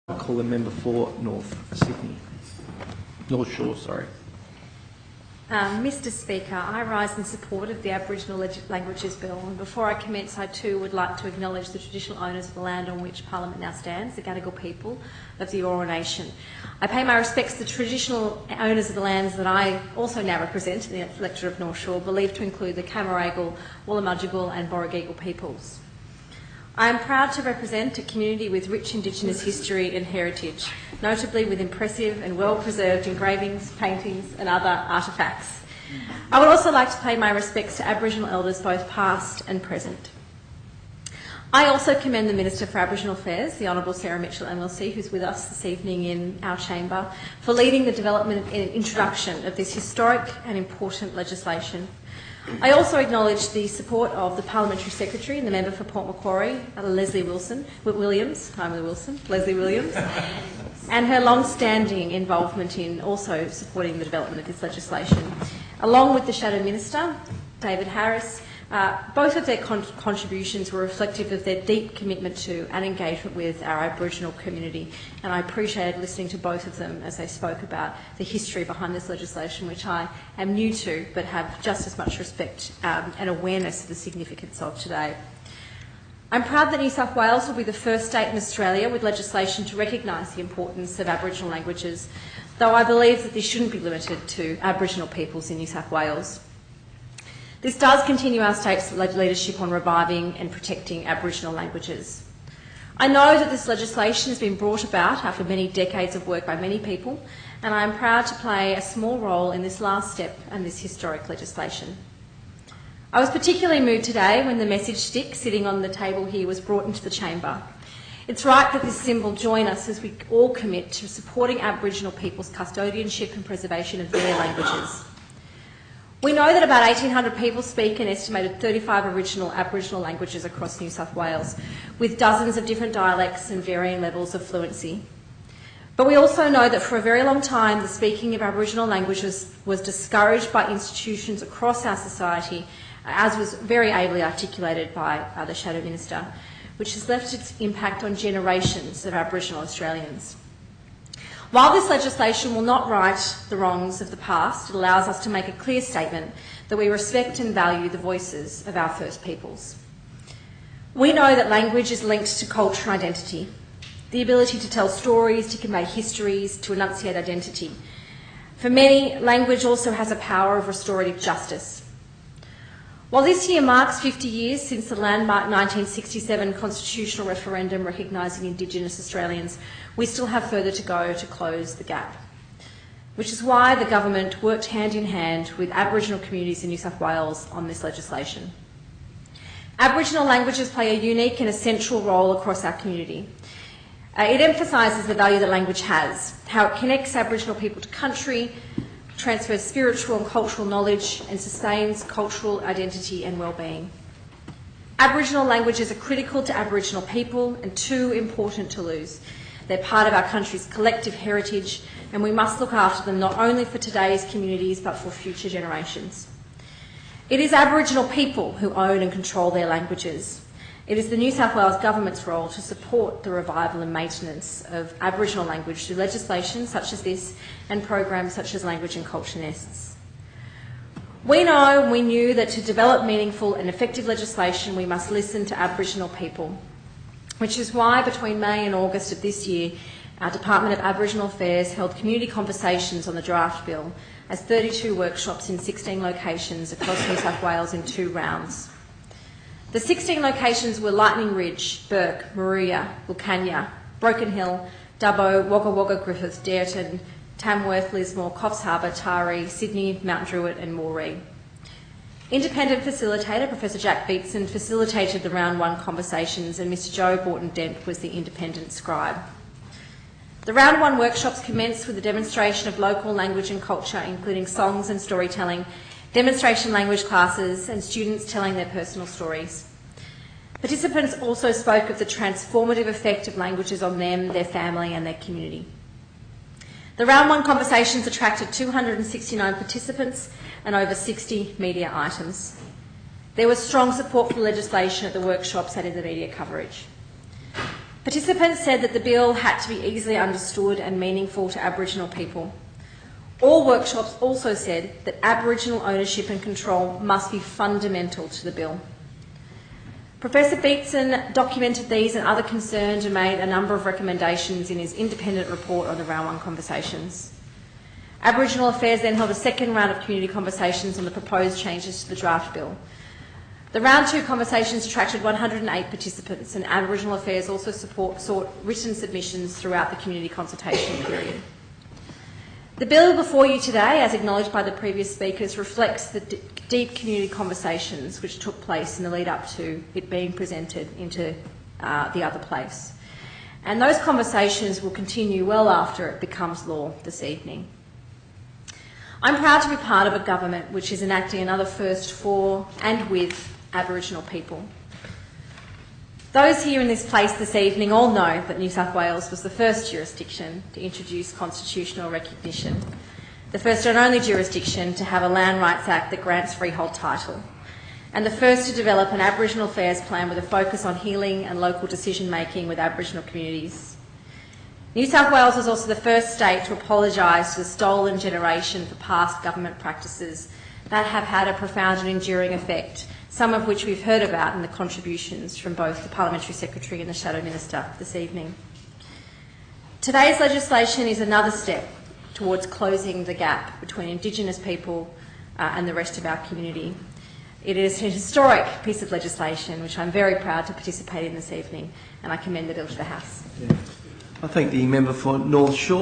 I call the member for North Sydney. North Shore, sorry. Mr Speaker, I rise in support of the Aboriginal Languages Bill, and before I commence I too would like to acknowledge the traditional owners of the land on which Parliament now stands, the Gadigal people of the Eora Nation. I pay my respects to the traditional owners of the lands that I also now represent in the electorate of North Shore, believed to include the Camaragal, Wallumagigal and Borrigigal peoples. I am proud to represent a community with rich Indigenous history and heritage, notably with impressive and well-preserved engravings, paintings and other artefacts. I would also like to pay my respects to Aboriginal elders both past and present. I also commend the Minister for Aboriginal Affairs, the Honourable Sarah Mitchell MLC, who's with us this evening in our chamber, for leading the development and introduction of this historic and important legislation. I also acknowledge the support of the Parliamentary Secretary and the Member for Port Macquarie, Leslie Williams, and her long-standing involvement in also supporting the development of this legislation, along with the Shadow Minister, David Harris. Both of their contributions were reflective of their deep commitment to and engagement with our Aboriginal community, and I appreciated listening to both of them as they spoke about the history behind this legislation, which I am new to but have just as much respect and awareness of the significance of today. I'm proud that New South Wales will be the first state in Australia with legislation to recognise the importance of Aboriginal languages, though I believe that this shouldn't be limited to Aboriginal peoples in New South Wales. This does continue our state's leadership on reviving and protecting Aboriginal languages. I know that this legislation has been brought about after many decades of work by many people, and I am proud to play a small role in this last step and this historic legislation. I was particularly moved today when the message stick sitting on the table here was brought into the chamber. It's right that this symbol join us as we all commit to supporting Aboriginal people's custodianship and preservation of their languages. We know that about 1,800 people speak an estimated 35 original Aboriginal languages across New South Wales, with dozens of different dialects and varying levels of fluency. But we also know that for a very long time the speaking of Aboriginal languages was discouraged by institutions across our society, as was very ably articulated by the Shadow Minister, which has left its impact on generations of Aboriginal Australians. While this legislation will not right the wrongs of the past, it allows us to make a clear statement that we respect and value the voices of our First Peoples. We know that language is linked to culture and identity, the ability to tell stories, to convey histories, to enunciate identity. For many, language also has a power of restorative justice. While this year marks 50 years since the landmark 1967 constitutional referendum recognising Indigenous Australians, we still have further to go to close the gap, which is why the government worked hand in hand with Aboriginal communities in New South Wales on this legislation. Aboriginal languages play a unique and essential role across our community. It emphasises the value that language has, how it connects Aboriginal people to country, transfers spiritual and cultural knowledge and sustains cultural identity and well-being. Aboriginal languages are critical to Aboriginal people and too important to lose. They're part of our country's collective heritage, and we must look after them not only for today's communities but for future generations. It is Aboriginal people who own and control their languages. It is the New South Wales Government's role to support the revival and maintenance of Aboriginal language through legislation such as this and programs such as Language and Culture Nests. We know and we knew that to develop meaningful and effective legislation we must listen to Aboriginal people, which is why between May and August of this year our Department of Aboriginal Affairs held community conversations on the draft bill as 32 workshops in 16 locations across New South Wales in 2 rounds. The 16 locations were Lightning Ridge, Burke, Maruya, Wilcannia, Broken Hill, Dubbo, Wagga Wagga, Griffith, Dareton, Tamworth, Lismore, Coffs Harbour, Taree, Sydney, Mount Druitt and Moree. Independent facilitator Professor Jack Beatson facilitated the round 1 conversations and Mr Joe Borton-Dent was the independent scribe. The round 1 workshops commenced with a demonstration of local language and culture, including songs and storytelling, demonstration language classes and students telling their personal stories. Participants also spoke of the transformative effect of languages on them, their family and their community. The round 1 conversations attracted 269 participants and over 60 media items. There was strong support for legislation at the workshops and in the media coverage. Participants said that the bill had to be easily understood and meaningful to Aboriginal people. All workshops also said that Aboriginal ownership and control must be fundamental to the bill. Professor Beatson documented these and other concerns and made a number of recommendations in his independent report on the Round 1 conversations. Aboriginal Affairs then held a second round of community conversations on the proposed changes to the draft bill. The Round 2 conversations attracted 108 participants, and Aboriginal Affairs also sought written submissions throughout the community consultation period. The bill before you today, as acknowledged by the previous speakers, reflects the deep community conversations which took place in the lead up to it being presented into the other place. And those conversations will continue well after it becomes law this evening. I'm proud to be part of a government which is enacting another first for and with Aboriginal people. Those here in this place this evening all know that New South Wales was the first jurisdiction to introduce constitutional recognition, the first and only jurisdiction to have a Land Rights Act that grants freehold title, and the first to develop an Aboriginal Affairs plan with a focus on healing and local decision-making with Aboriginal communities. New South Wales was also the first state to apologise to the stolen generation for past government practices that have had a profound and enduring effect, some of which we've heard about in the contributions from both the Parliamentary Secretary and the Shadow Minister this evening. Today's legislation is another step towards closing the gap between Indigenous people and the rest of our community. It is a historic piece of legislation which I'm very proud to participate in this evening, and I commend the bill to the House. I thank the member for North Shore.